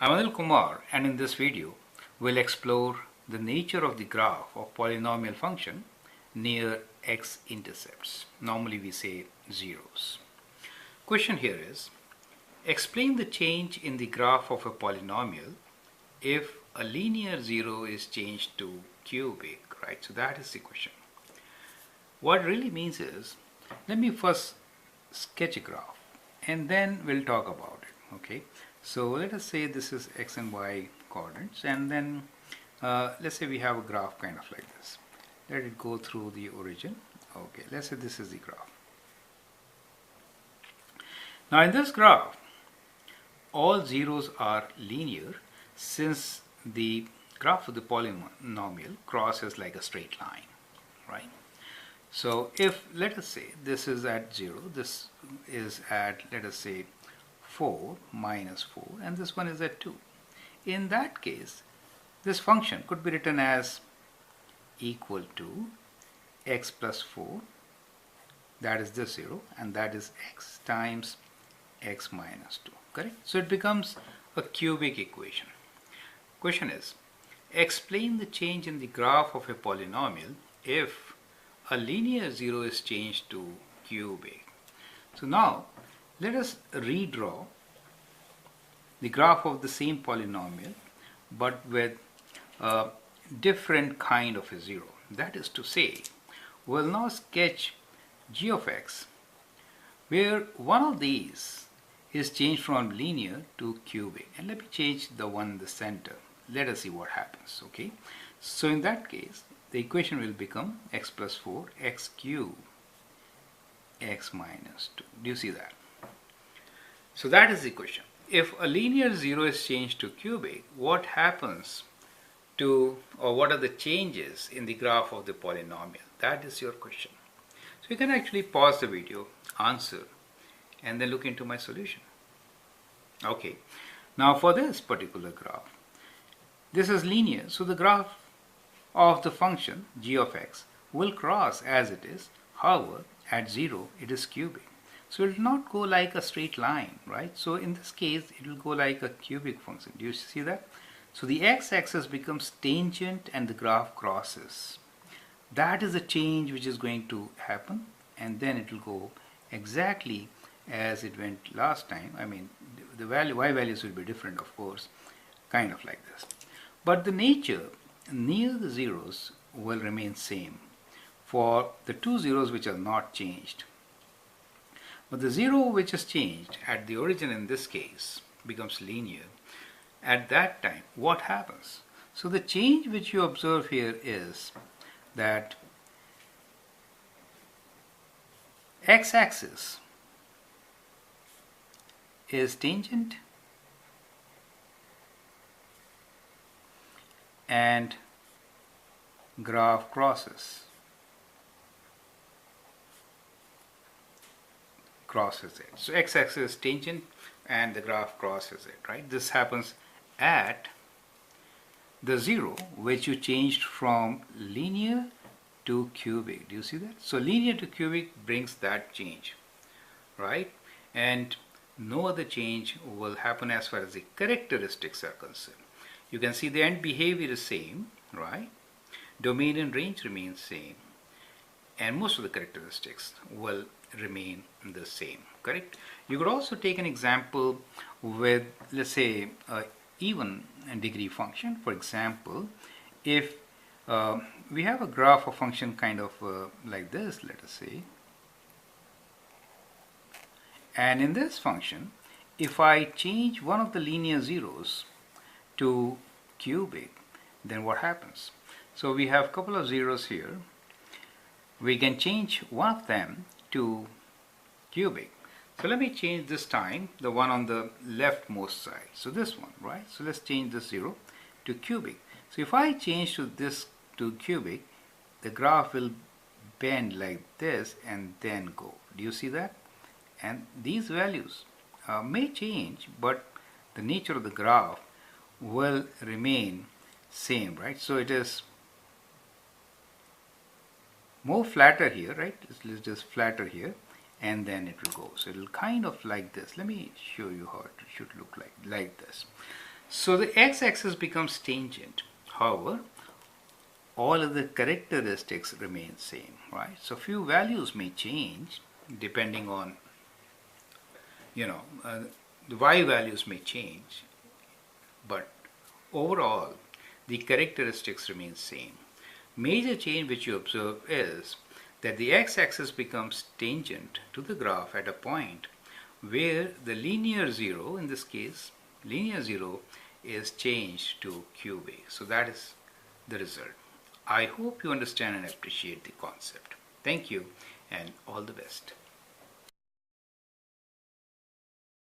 I'm Anil Kumar, and in this video we'll explore the nature of the graph of polynomial function near x-intercepts. Normally we say zeros. Question here is, explain the change in the graph of a polynomial if a linear zero is changed to cubic, right? So that is the question. What it really means is, let me first sketch a graph and then we'll talk about it, okay? So let us say this is x and y coordinates, and then let's say we have a graph kind of like this. Let it go through the origin. Okay, let's say this is the graph. Now in this graph, all zeros are linear since the graph of the polynomial crosses like a straight line, right? So if, let us say, this is at 0, this is at, let us say, 4 minus 4, and this one is at 2. In that case, this function could be written as equal to x plus 4, that is this 0, and that is x times x minus 2, correct? So it becomes a cubic equation. Question is, explain the change in the graph of a polynomial if a linear 0 is changed to cubic. So now let us redraw the graph of the same polynomial but with a different kind of a 0. That is to say, we'll now sketch g of x where one of these is changed from linear to cubic. And let me change the one in the center. Let us see what happens, okay? So in that case, the equation will become x plus 4 x cubed x minus 2. Do you see that? So that is the question. If a linear 0 is changed to cubic, what happens to, or what are the changes in the graph of the polynomial? That is your question. So you can actually pause the video, answer, and then look into my solution. Okay, now for this particular graph, this is linear, so the graph of the function g of x will cross as it is. However, at 0 it is cubic. So it will not go like a straight line, right? So in this case, it will go like a cubic function. Do you see that? So the x-axis becomes tangent and the graph crosses. That is a change which is going to happen, and then it will go exactly as it went last time. I mean, the value, y values will be different, of course, kind of like this. But the nature near the zeros will remain same for the two zeros which are not changed. But the 0 which is changed at the origin in this case becomes linear. At that time, what happens? So the change which you observe here is that x-axis is tangent and graph crosses it. So x-axis is tangent and the graph crosses it, right? This happens at the 0 which you changed from linear to cubic. Do you see that? So linear to cubic brings that change, right? And no other change will happen as far as the characteristics are concerned. You can see the end behavior is same, right? Domain and range remains same, and most of the characteristics will remain the same, correct? You could also take an example with, let's say, even degree function. For example, if we have a graph of function kind of like this, let us say, and in this function, if I change one of the linear zeros to cubic, then what happens? So we have a couple of zeros here. We can change one of them to cubic. So let me change this time the one on the leftmost side. So this one, right? So let's change this 0 to cubic. So if I change to this to cubic, the graph will bend like this and then go. Do you see that? And these values may change, but the nature of the graph will remain same, right? So it is more flatter here, right? Let's just flatter here, and then it will go. So it will kind of like this. Let me show you how it should look like this. So the x-axis becomes tangent. However, all of the characteristics remain same, right? So few values may change depending on, the y values may change, but overall the characteristics remain same. Major change which you observe is that the x-axis becomes tangent to the graph at a point where the linear zero, in this case linear zero, is changed to QA. So that is the result. I hope you understand and appreciate the concept. Thank you and all the best.